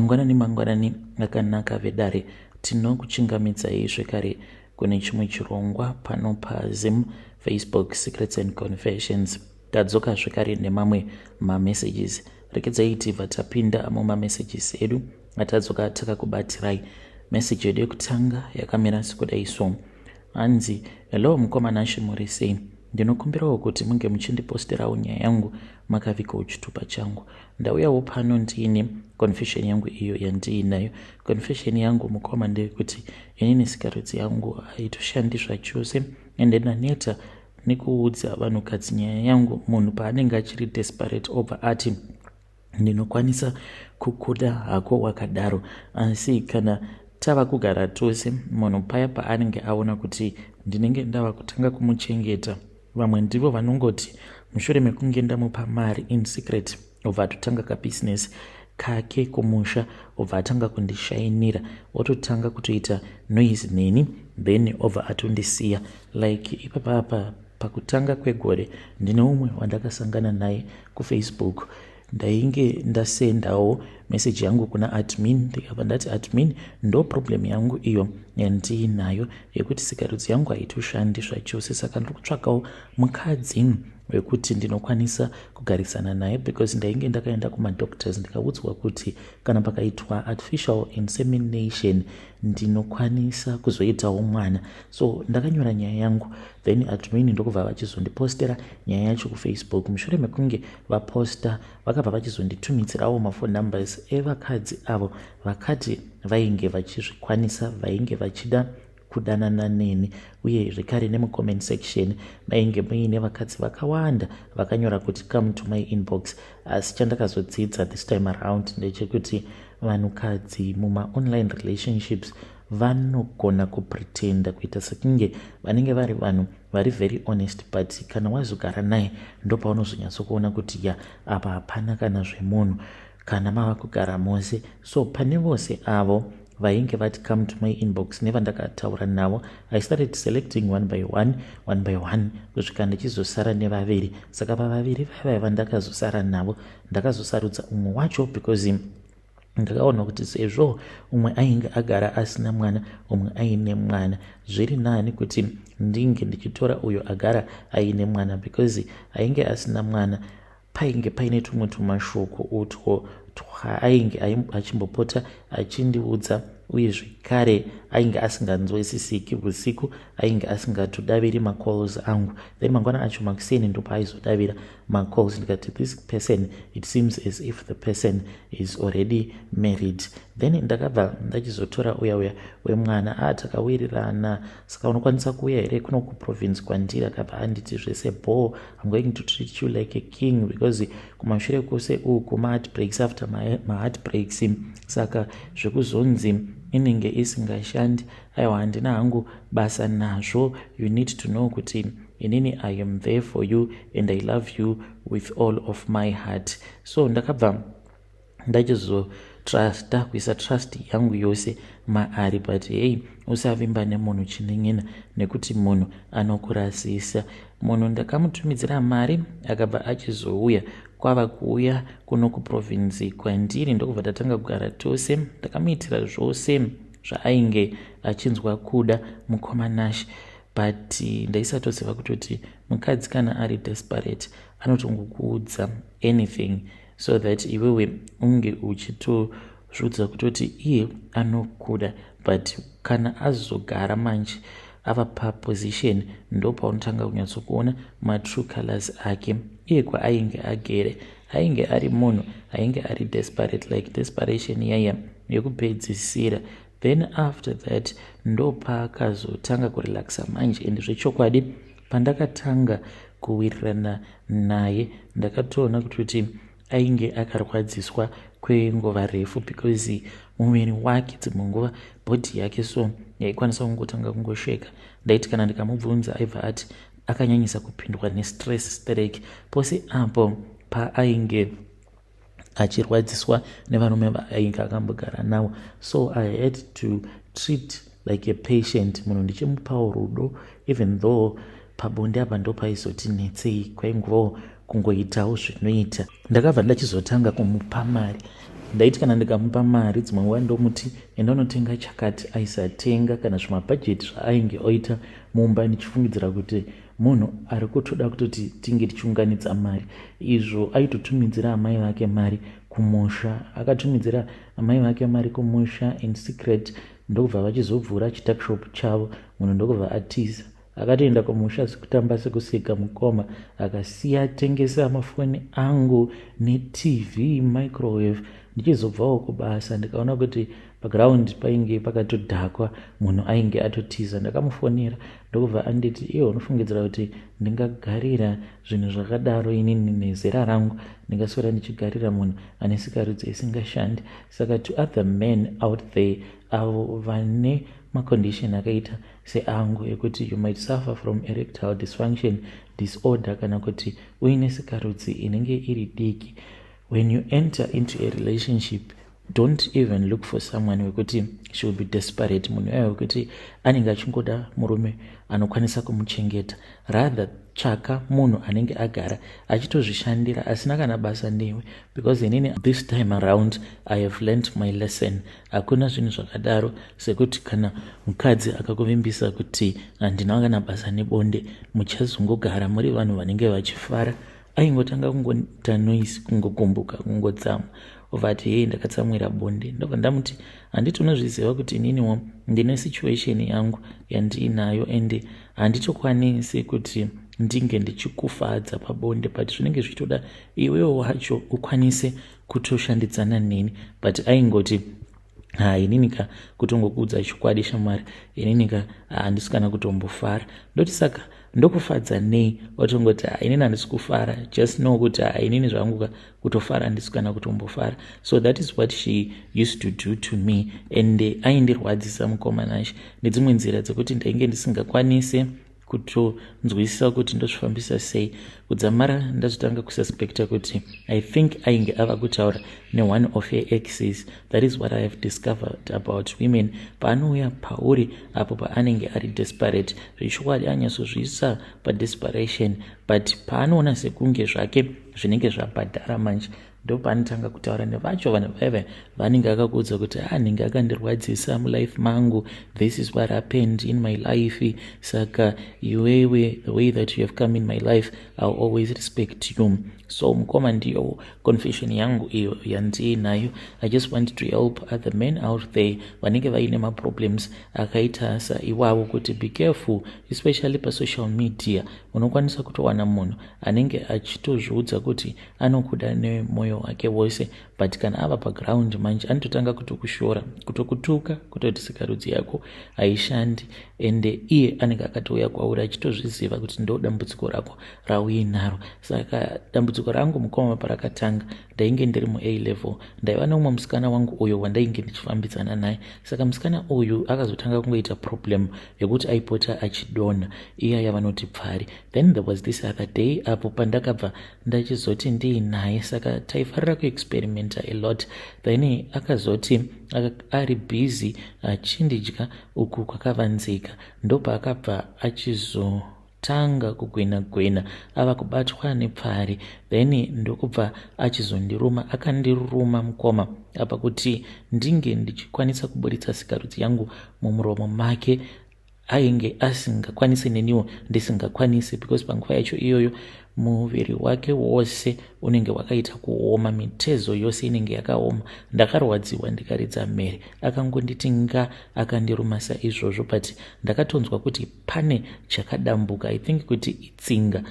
mangwanani akanaka vedare. Tinokuchingamidzai zvekare kune chimwe chirongwa pano paZim Facebook Secrets and Confessions. Tadzoka zvekare nemamwe mamessages. Rekedzai tibva tapinda mumamessages edu atadzoka takakubatirai. Message yedu yekutanga yakamira sekudai so. Hanzi, hello mukomana Shimuri sei? Ndinokumbirawo kuti munge muchindiposterawo nyaya yangu makavikawo chitupa changu. Ndauyawo pano ndiine confession yangu iyo yandiinayo. Confession yangu mukoma ndeyekuti inini sikarudzi yangu haitoshandi zvachose ende ndaneta nekuudza vanhukadzi nyaya yangu munhu paanenge achiri desperate obva ati ndinokwanisa kukuda hako wakadaro, asi kana tava kugara tose munhu paya paanenge aona kuti ndinenge ndava kutanga kumuchengeta, vamwe ndivo vanongoti mushure mekunge ndamupa mari in secret obva atotanga kabusiness kake kumusha obva atanga kundishainira ototanga kutoita noise neni then obva atondisiya. Like ipapapa pakutanga kwegore ndine umwe wandakasangana naye kuFacebook. Ndainge ndasendawo message yangu kuna admin ndikabva ndati admin, ndo problem yangu iyo yandiinayo yekuti sikarudzi yangu haitoshandi zvachose, saka ndikutsvakawo mukadzi wekuti ndinokwanisa kugarisana naye because ndainge ndakaenda kumadoctors ndikaudzwa kuti kana pakaitwa artificial insemination ndinokwanisa kuzoitawo mwana. So ndakanyora nyaya yangu, then admin ndokubva vachizondipostera nyaya yacho kuFacebook. Mushure mekunge vaposta vakabva vachizonditumidzirawo mafone numbers evakadzi avo vakati vainge vachizvikwanisa, vainge vachida kudanana neni, uye zvekare nemucomment section mainge muine vakadzi vakawanda vakanyora kuti come to my inbox. Asi chandakazodzidza this time around ndechekuti vanhukadzi muma-online relationships vanogona kupretenda kuita sekunge vanenge vari vanhu vari very honest, but kana wazogara naye ndopaunozonyatsokuona kuti ya apa hapana kana zvemunhu kana mava kugara mose. So pane vose avo vainge vati come to my inbox nevandakataura navo, I started selecting one by one kusvika ndichizosara nevaviri. Saka pavaviri vaya vandakazosara navo ndakazosarudza umwe wacho because ndakaona kuti sezvo umwe ainge agara asina mwana umwe aine mwana, zviri nani kuti ndinge ndichitora uyo agara aine mwana because ainge asina mwana painge paine tumwe tumashoko utwo ainge achimbopota achindiudza, uye zvekare ainge asinganzwisisiki usiku, ainge asingatodaviri macalls angu. Then mangwana acho makuseni ndo paaizodavira macalls ndikati this person it seems as if the person is already married. Then ndakabva ndachizotora uya wemwana takawirirana, saka unokwanisa kuuya here kuno kuprovince kwandiri, akabva anditi zvese bo I'm going to treat you like a king because kumashure kwose uku ma-heartbreaks after ma-heartbreaks, saka zvekuzonzi inenge isingashandi aiwa handina hangu basa nazvo. You need to know kuti inini I am there for you and I love you with all of my heart. So ndakabva ndachizotrusta kuisa trust yangu yose maari, but hey, usavimba nemunhu chineng'ena nekuti munhu anokurasisa. Munhu ndakamutumidzira mari akabva achizouya kwava kuuya kuno kuprovince kwandiri ndokubva tatanga kugara tose. Ndakamuitira zvose zvaainge achinzwa kuda mukomanashi, but ndaisatoziva kutoti mukadzi kana ari desperate anotongokuudza anything so that iwewe unge uchitozvudza kutoti iye anokuda, but kana azogara manje ava paposition ndo paunotanga kunyatsokuona matrue colors ake. Iye kwaainge agere ainge ari munhu ainge ari desperate, like desperation yaya yekupedzisira. Then after that ndo paakazotanga kurelaxa manje, ende zvechokwadi pandakatanga kuwirirana naye ndakatoona kuti ainge akarwadziswa kwenguva refu because muviri wake dzimwe nguva bhodhi yake so yaikwanisa kungotanga kungosheka. Ndaiti kana ndikamubvunza aibva ati akanyanyisa kupindwa nestress stereki pose apo paainge achirwadziswa nevarume vaainge akambogara navo. So I had to treat like a patient, munhu ndichimupawo rudo even though pabonde apa ndo paizoti netsei kwainguvawo kungoitawo zvinoita. Ndakabva ndachizotanga kumupa mari ndaiti kana ndikamupa mari dzimwe nguva ndomuti enda unotenga chakati aisatenga kana zvimabhajeti zvaainge oita mumba ndichifungidzira kuti munhu ari kutoda kutoti tinge tichiunganidza mari. Izvo aitotumidzira amai vake mari kumusha, akatumidzira amai vake mari kumusha in secret, ndokubva vachizovhura chitakshop chavo, munhu ndokubva atiza akatoenda kumusha sekutamba sekuseka mukoma, akasiya tengesa mafoni angu netv microwave. Ndichizobvawo kubasa ndikaona kuti paground painge pakatodhakwa, munhu ainge atotiza. Ndakamufonera ndokubva anditi iwe unofungidzira kuti ndingagarira zvinhu zvakadaro inini nezera rangu, ndingaswera ndichigarira munhu ane sikarudzi isingashandi. Saka to other men out there avo vane macondition akaita seangu ekuti you might suffer from erectile dysfunction disorder kana kuti uine sikarudzi inenge iri diki, when you enter into a relationship, don't even look for someone wekuti she will be desperate, munhu uya wekuti anenge achingoda murume anokwanisa kumuchengeta. Rather tsvaka munhu anenge agara achitozvishandira asina kana basa newe, because inini this time around I have learned my lesson. Hakuna zvinhu zvakadaro sekuti kana mukadzi akakuvimbisa kuti handina kana basa nebonde muchazongogara muri vanhu vanenge vachifara, aingotanga kungoita noise, kungogumbuka, kungodzama ovati hei ndakatsamwira bonde. Ndobva ndamuti handiti unozviziva kuti ininiwo ndine situation yangu yandiinayo ende handitokwanisi kuti ndinge ndichikufadza pabonde, but zvinenge zvichitoda iwewo wacho ukwanise kutoshandidzana neni. But aingoti ininika kutongokuudza chikwadi shamwari, ininika handisi kana kutombofara. Ndoti saka ndokufadza nei? Watongoti inini handisi kufara, just know kuti inini zvangu kutofara handisi kana kutombofara. So that is what she used to do to me, and aindirwadzisa mukomanashi nedzimwe nzira dzekuti ndainge ndisingakwanise kutonzwisisa kuti ndozvifambisa sei. Kudzamara ndazotanga kususpecta kuti I think ainge ava kutaura one of her exes. That is what I have discovered about women. Paanouya pauri apo paanenge ari desperate, zvichokwadi anyasozviisa padesperation, but paanoona sekunge zvake zvinenge zvabhadhara manje, ndo paanotanga kutaura nevacho vanhu vaiva vanenge akakuudza kuti ninge akandirwadzisa mulife mangu, this is what happened in my life, saka iwewe the way that you have come in my life I'll always respect you. So mukoma ndiyo confession yangu iyo yandiinayo. I just want to help other men out there vanenge vaine maproblems akaita saiwavo kuti be careful, especially pasocial media. Unokwanisa kutowana munhu anenge achitozviudza kuti anokuda nemoyo wake wose, but kana ava paground manje anototanga kutokushora, kutokutuka, kutoti sikarudzi yako haishandi, ende iye anenge akatouya kwauri achitozviziva kuti ndo dambudziko rako rauinaro. Saka dambudziko rangu mukoma parakatanga, ndainge ndiri mu-A level, ndaiva neumwe musikana wangu uyo wandainge ndichifambidzana naye. Saka musikana uyu akazotanga kungoita problem yekuti aipota achidonha, iya yavanoti pfari. Then there was this other day apo pandakabva ndachizoti ndiinaye, saka taifarira kuexperimenta a lot. Then akazoti ari busy achindidya uku kwakavanzika, ndopa akabva achizotanga kugwena ava kubatwa nepfari. Then ndokubva achizondiruma, akandiruma mukoma apa kuti ndinge ndichikwanisa kuburitsa sikarudzi yangu mumuromo make, ainge asingakwanisi neniwo ndisingakwanisi, because panguva yacho iyoyo muviri wake wose unenge wakaita kuoma, mitezo yose inenge yakaoma. Ndakarwadziwa ndikaridza mhere, akangonditi nga, akandiruma saizvozvo, but ndakatonzwa kuti pane chakadambuka. I think kuti itsinga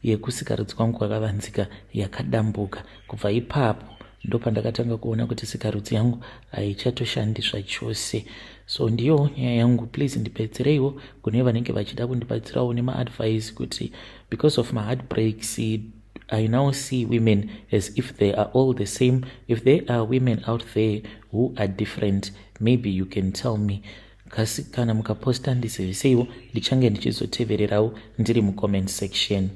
yekusikarudzi kwangu kwakavanzika yakadambuka. Kubva ipapo ndopandakatanga kuona kuti sikarudzi yangu haichatoshandiswa zvachose. So ndiyo nyaya yangu, please ndipetsereiwo kune vanenge vachida kundipatsirawo nemaadvice kuti because of my heartbreaks I now see women as if they are all the same. If there are women out there who are different, maybe you can tell me. Kasi kana mukaposta ndiseveseiwo ndichange ndichizotevererawo ndiri mucomment section.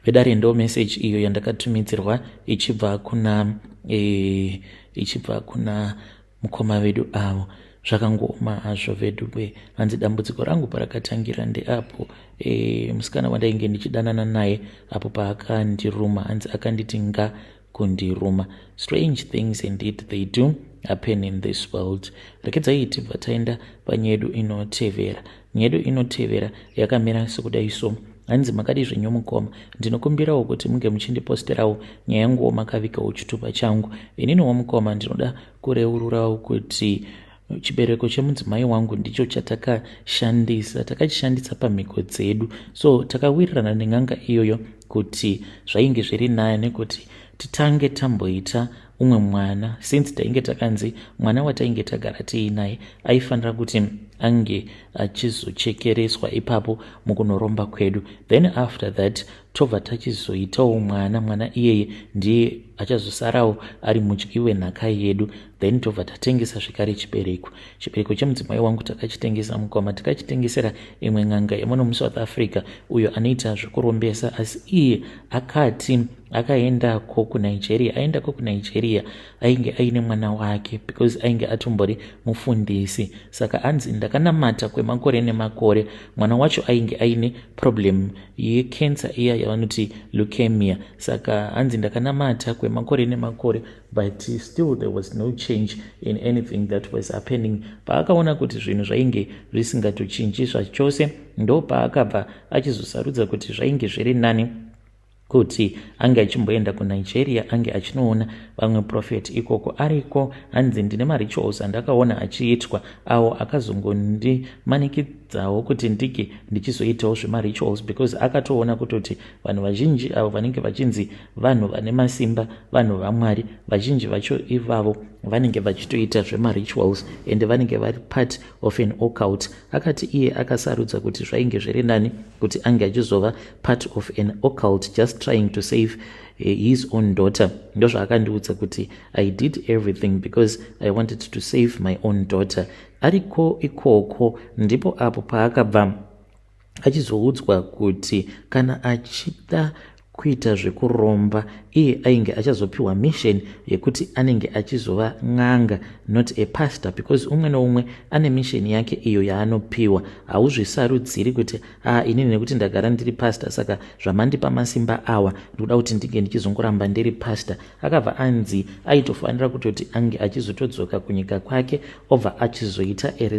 Vedare ndo message iyo yandakatumidzirwa ichibva kuna mukoma vedu avo. Zvakangoma hazvo vedu hanzi dambudziko rangu parakatangira ndeapo musikana wandainge ndichidanana naye apo paakandiruma, hanzi akanditi nga kundiruma. Strange things indeed they do happen in this world. Rekedzai tibva taenda panyedu inotevera. Nyedu inotevera yakamira sekudai so. Hanzi makadi zvenyomukoma, ndinokumbirawo kuti munge muchindiposterawo nyaya yanguwo makavikawo chitupa changu. Inini womukoma ndinoda kureururawo kuti chibereko chemudzimai wangu ndicho takachishandisa pamhiko dzedu. So takawirirana neng'anga iyoyo kuti zvainge zviri naye nekuti titange tamboita umwe mwana, since tainge takanzi mwana watainge tagara tiinaye aifanira kuti ange achizochekereswa ipapo mukunoromba kwedu. Then after that tobva tachizoitawo mwana iyeye ndiye achazosarawo ari mudyi wenhaka yedu. Then tobva tatengesa zvekare chibereko chemudzimai wangu takachitengesa mukoma, tikachitengesera imwe ng'anga yemuno muSouth Africa uyo anoita zvekurombesa, asi iye akati akaendako kuNigeria. Aendako kuNigeria ainge aine mwana wake because ainge atombori mufundisi. Saka anzi ndakanamata kwemakore nemakore mwana wacho ainge aine problem yecancer iya yavanoti leukemia. Saka hanzi ndakanamata kwemakore nemakore, but still there was no change in anything that was happening. Paakaona kuti zvinhu zvainge zvisingatochinji zvachose, ndo paakabva achizosarudza kuti zvainge zviri nani kuti ange achimboenda kuNigeria ange achinoona vamwe prophet ikoko. Ariko hanzi ndine marituals andakaona achiitwa awo akazongondimanikidzawo kuti ndike ndichizoitawo zvemarituals, because akatoona kutoti vanhu vazhinji avo vanenge vachinzi vanhu vane masimba, vanhu vaMwari, vazhinji vacho ivavo vanenge vachitoita zvemarituals ende vanenge vari part of an occult. Akati iye akasarudza kuti zvainge zviri nani kuti ange achizova part of an occult just trying to save his own daughter. Ndo zvaakandiudza kuti I did everything because I wanted to save my own daughter. Ariko ikoko ndipo apo paakabva achizoudzwa kuti kana achida kuita zvekuromba iye ainge achazopiwa mission yekuti anenge achizova ng'anga, not a pastor, because umwe noumwe ane mission yake iyo yaanopiwa. Hauzvisarudziri kuti inini nekuti ndagara ndiri pastor saka zvamandipa masimba awa ndikuda kuti ndinge ndichizongoramba ndiri pastor. Akabva anzi aitofanira kutoti ange achizotodzoka kunyika kwake obva achizoita a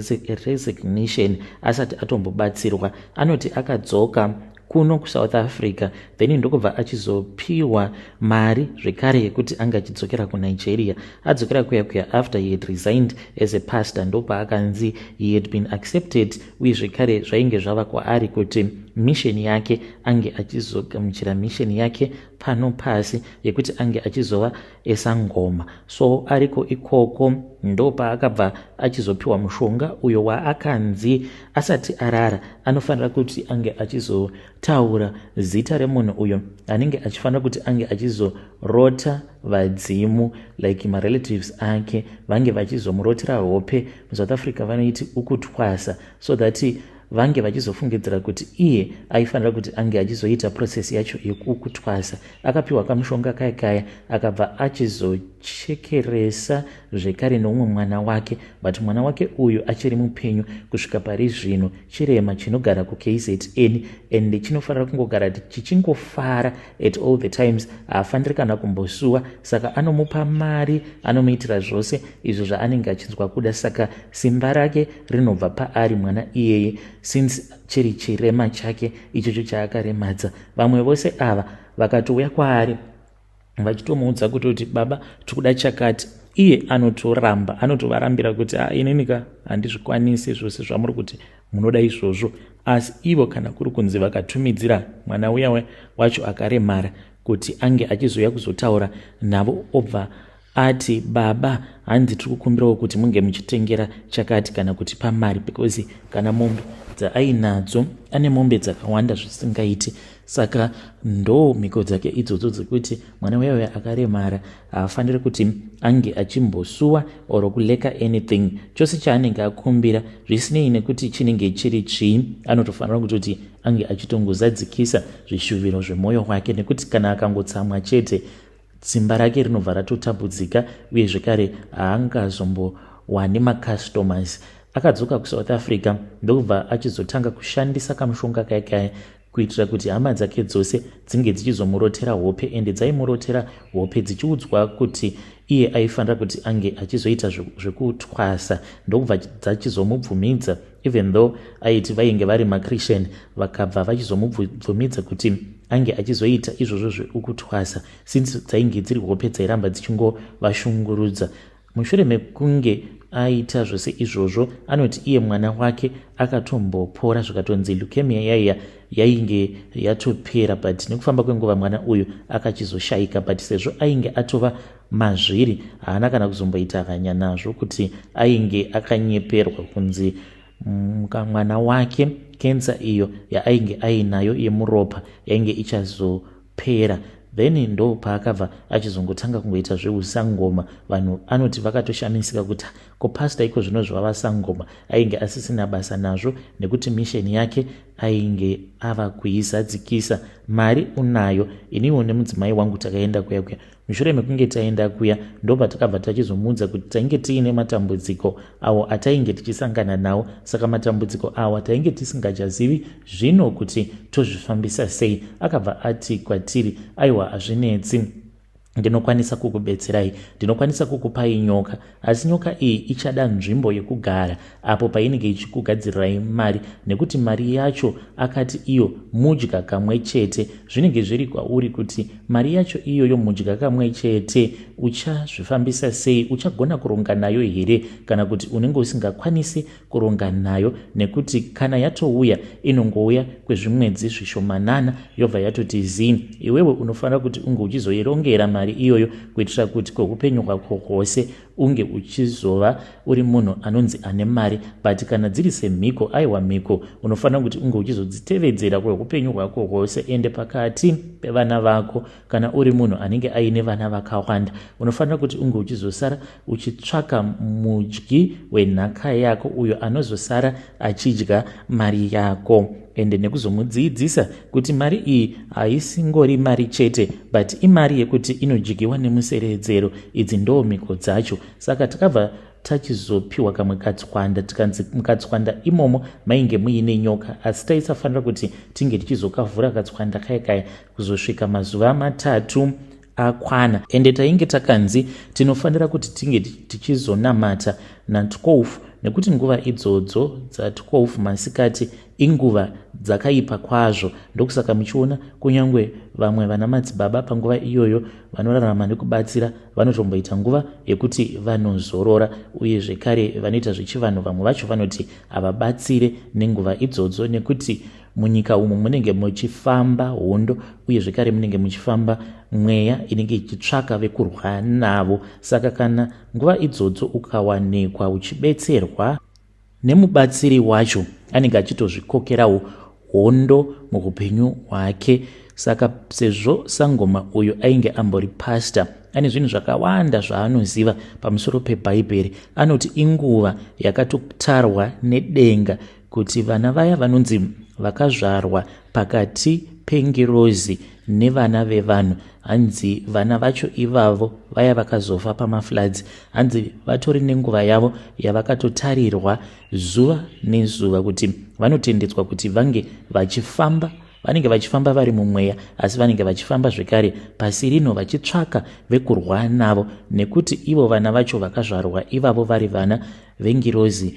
resignation asati atombobatsirwa. Anoti akadzoka kuno kuSouth Africa then ndokubva achizopiwa mari zvekare yekuti anga achidzokera kuNigeria. Adzokera kuya after he had resigned as a pastor, ndopa akanzi he had been accepted, uye zvekare zvainge zvava kwaari kuti mission yake ange achizogamuchira mission yake pano pasi yekuti ange achizova esangoma. So ariko ikoko ndopa akabva achizopiwa mushonga uyo waakanzi asati arara anofanira kuti ange achizotaura zita remunhu uyo anenge achifanira kuti ange achizorota vadzimu, like marelatives ake vange vachizomurotera hope. muSouth Africa vanoiti ukutwasa, so that vange vachizofungidzira kuti iye aifanira kuti ange achizoita process yacho yekukutwasa. Akapiwa kamushonga kaya akabva achizochekeresa zvekare noumwe mwana wake, but mwana wake uyu achiri mupenyu kusvika pari zvino, chirema chinogara kuKZN and chinofanira kungogara chichingofara at all the times, haafaniri kana kumbosuwa. Saka anomupa mari, anomuitira zvose izvo zvaanenge achinzwa kuda. Saka simba rake rinobva paari mwana iyeye, since chiri chirema chake ichocho chaakaremadza. Vamwe vose ava vakatouya kwaari vachitomuudza kuti baba tikuda chakati, iye anotovarambira kuti ininika handizvikwanisi zvose zvamuri kuti munoda izvozvo. Asi ivo kana kuri kunzi vakatumidzira mwana uya wacho akaremara kuti ange achizoya kuzotaura navo, obva ati baba hanzi tiri kukumbirawo kuti munge muchitengera chakati kana kuti pamari, because kana mombe dzaainadzo ane mombe dzakawanda zvisingaiti. Saka ndo mhiko dzake idzodzo dzekuti mwana wewe akaremara haafaniri kuti ange achimbosuwa or kuleka anything. Chose chaanenge akumbira zvisinei nekuti chinenge chiri chii, anotofanira kutoti ange achitongozadzikisa zvishuviro zvemwoyo wake, nekuti kana akangotsamwa chete simba rake rinobva ratotambudzika, uye zvekare haangazombowani macustomers. Akadzoka kuSouth Africa ndokubva achizotanga kushandisa kamushonga kaya kuitira kuti hama dzake dzose dzinge dzichizomurotera hope, ende dzaimurotera hope dzichiudzwa kuti iye aifanira kuti ange achizoita zvekutwasa ndokubva dzachizomubvumidza, even though aiti vainge vari maChristian, vakabva vachizomubvumidza kuti ange achizoita izvozvo zvekutwasa, since dzainge dziri hope dzairamba dzichingovashungurudza. Mushure mekunge aita zvose izvozvo, anoti iye mwana wake akatombopora, zvikatonzi leukemia yainge yatopera, but nekufamba kwenguva mwana uyu akachizoshayika, but sezvo ainge atova mazviri haana kana kuzomboita hanya nazvo, kuti ainge akanyeperwa kunzi mwana wake kensa iyo yaainge ainayo yemuropa yainge ichazopera. Then ndo paakabva achizongotanga kungoita zveusangoma. Vanhu anoti vakatoshamisika kuti ko pastor iko zvino zvava sangoma, ainge asisina basa nazvo nekuti misheni yake ainge ava kuizadzikisa. Mari unayo, iniwo nemudzimai wangu takaenda kuya. Mushure mekunge taenda kuya ndo patakabva tachizomuudza kuti tainge tiine matambudziko awo atainge tichisangana nawo, saka matambudziko awo tainge tisingachazivi zvino kuti tozvifambisa sei. Akabva ati kwatiri, aiwa hazvinetsi, ndinokwanisa kukubetserai, ndinokwanisa kukupai nyoka, asi nyoka iyi ichada nzvimbo yekugara apo painenge ichikugadzirirai mari, nekuti mari yacho akati iyo mudya kamwe chete. Zvinenge zviri kwauri kuti mari yacho iyoyo mudya kamwe chete uchazvifambisa sei, uchagona kuronga nayo here, kana kuti unenge usingakwanisi kuronga nayo, nekuti kana yatouya inongouya kwezvimwedzi zvishomanana yobva yatoti zii. Iwewe unofanira kuti unge uchizoirongera mari iyoyo kuitira kuti kweupenyu hwako hwose unge uchizova uri munhu anonzi ane mari. But kana dziri semhiko, aiwa mhiko unofanira kuti unge uchizodzitevedzera kweupenyu hwako hwose. Ende pakati pevana vako, kana uri munhu anenge aine vana vakawanda, unofanira kuti unge uchizosara uchitsvaka mudyi wenhaka yako uyo anozosara achidya mari yako, ende nekuzomudzidzisa kuti mari iyi haisingori mari chete, but imari yekuti inodyiwa nemuseredzero. Idzi ndo mhiko dzacho. Saka takabva tachizopiwa kamwe katswanda, tikanzi mukatswanda imomo mainge muine nyoka, asi taisafanira kuti tinge tichizokavhura katswanda kaya kuzosvika mazuva 3 akwana. Ende tainge takanzi tinofanira kuti tinge tichizonamata na12, nekuti nguva idzodzo dza12 masikati inguva dzakaipa kwazvo. Ndokusaka muchiona kunyangwe vamwe vana madzibaba panguva iyoyo vanorarama nekubatsira vanotomboita nguva yekuti vanozorora, uye zvekare vanoita zvechivanhu. Vamwe vacho vanoti havabatsire nenguva idzodzo, nekuti munyika umu munenge muchifamba hondo, uye zvekare munenge muchifamba mweya inenge ichitsvaka vekurwa navo. Saka kana nguva idzodzo ukawanikwa uchibetserwa nemubatsiri wacho, anenge achitozvikokerawo hondo muupenyu hwake. Saka sezvo sangoma uyo ainge ambori pastor, ane zvinhu zvakawanda zvaanoziva pamusoro pebhaibheri. Anoti inguva yakatotarwa nedenga kuti vana vaya vanonzi vakazvarwa pakati pengirozi nevana vevanhu, hanzi vana vacho ivavo vaya vakazofa pamafloods, hanzi vatori nenguva yavo yavakatotarirwa zuva nezuva kuti vanotendedzwa kuti vange vachifamba. Vanenge vachifamba vari mumweya, asi vanenge vachifamba zvekare pasi rino vachitsvaka vekurwa navo, nekuti ivo vana vacho vakazvarwa ivavo vari vana vengirozi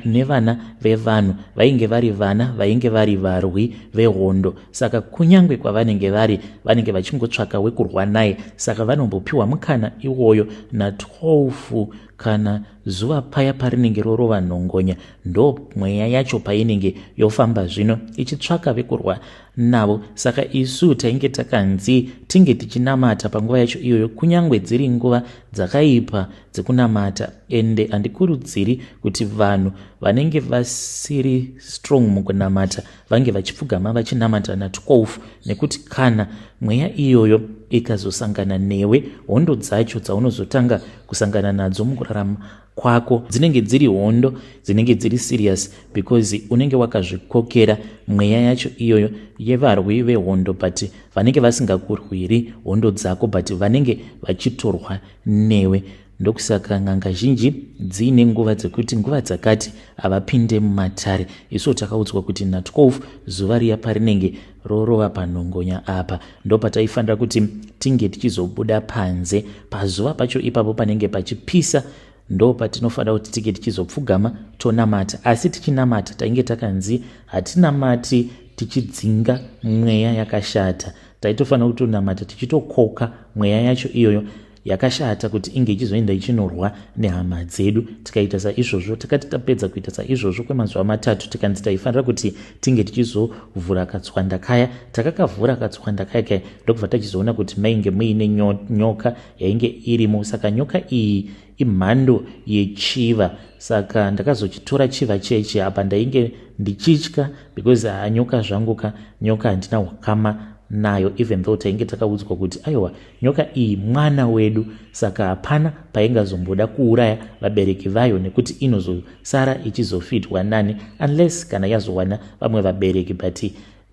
nevana vevanhu vainge vari vana vainge vari varwi vehondo. Saka kunyange kwavanenge vari, vanenge vachingotsvaka wekurwa naye. Saka vanombopiwa mukana iwoyo na12 kana zuva paya parinenge rorova nhongonya, ndo mweya yacho painenge yofamba zvino ichitsvaka vekurwa navo. Saka isu tainge takanzi tinge tichinamata panguva yacho iyoyo, kunyange dziri nguva dzakaipa dzekunamata. Ende handikurudziri kuti vanhu vanenge vasiri strong mukunamata vange vachipfugama vachinamata na12, nekuti kana mweya iyoyo ikazosangana newe, hondo dzacho dzaunozotanga kusangana nadzo mukurarama kwako dzinenge dziri hondo, dzinenge dziri serious, because unenge wakazvikokera mweya yacho iyoyo yevarwi vehondo, but vanenge vasingakurwiri hondo dzako, but vanenge vachitorwa newe. ndokusaka n'anga zhinji dziine nguva dzekuti nguva dzakati havapinde mumatare. Isu takaudzwa kuti na 12 zuva riya parinenge rorova panhongonya apa ndopataifanira kuti tinge tichizobuda panze. Pazuva pacho ipapo panenge pachipisa ndo patinofanira kuti tinge tichizopfugama tonamata. Asi tichinamata tainge takanzi hatinamati tichidzinga mweya yakashata, taitofanira kutonamata tichitokoka mweya yacho iyoyo yakashata kuti inge ichizoenda ichinorwa nehama dzedu. Tikaita saizvozvo, takati tapedza kuita saizvozvo kwemazuva 3 tikanzi taifanira kuti tinge tichizovhura katswanda kaya. Takakavhura katswanda kaya ndokubva tachizoona kuti mainge muine nyoka yainge irimo. Saka nyoka iyi imhando yechiva. Saka ndakazochitora chiva chechi apa ndainge ndichitya because nyoka zvangu nyoka handina hwakama nayo, even though tainge takaudzwa kuti aiwa nyoka iyi mwana wedu. Saka hapana paingazomboda kuuraya vabereki vayo nekuti inozosara ichizofitwa nani unless kana yazowana vamwe vabereki. But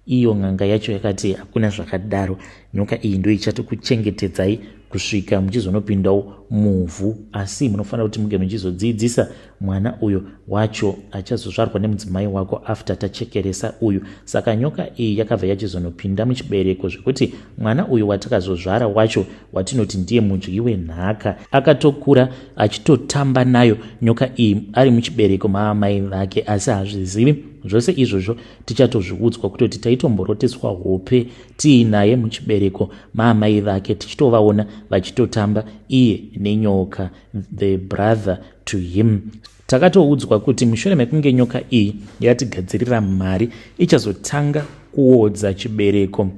iyo n'anga yacho yakati hakuna zvakadaro, nyoka iyi ndio ichatokuchengetedzai kusvika muchizonopindawo muvhu. Asi munofanira kuti muge muchizodzidzisa mwana uyo wacho achazozvarwa nemudzimai wako after tachekeresa uyu. Saka nyoka iyi yakabva yachizonopinda muchibereko zvekuti mwana uyu watakazozvara wacho watinoti ndiye mudyi wenhaka akatokura achitotamba nayo nyoka iyi ari muchibereko maamai vake, asi hazvizivi. Zvose izvozvo tichatozviudzwa kutoti taitomboroteswa hope tiinaye muchibereko maamai vake tichitovaona vachitotamba iye nenyoka, the brother to him. Takatoudzwa kuti mushure mekunge nyoka iyi yatigadzirira mari ichazotanga kuodza chibereko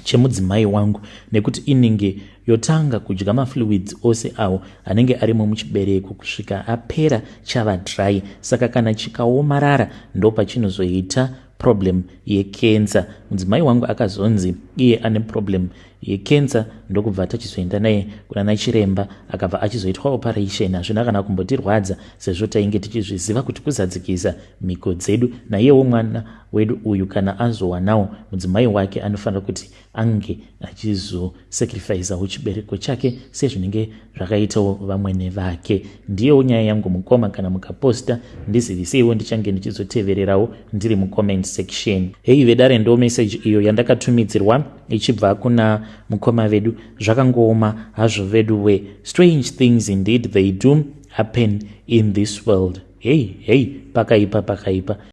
chemudzimai wangu nekuti inenge yotanga kudya mafluids ose awo anenge arimo muchibereko kusvika apera chava dry. Saka kana chikaomarara ndo pachinozoita problem yekenza. Mudzimai wangu akazonzi iye ane problem yekenza ndokubva tachizoenda naye kuna chiremba akabva achizoitwa operation. Hazvina kana kumbotirwadza sezvo tainge tichizviziva kuti kuzadzikisa mhiko dzedu. Naiyewo mwana wedu uyu kana azowanawo mudzimai wake anofanira kuti ange achizosacrificeawo chibereko chake sezvinenge zvakaitawo vamwene vake. Ndiyewo nyaya yangu mukoma. Kana mukaposta ndiziviseiwo ndichange ndichizotevererawo ndiri mucomment section. Hei vedare ndo message iyo yandakatumidzirwa ichibva kuna mukoma vedu. Zvakangooma hazvo vedu we. Strange things indeed they do happen in this world. Hey, pakaipa.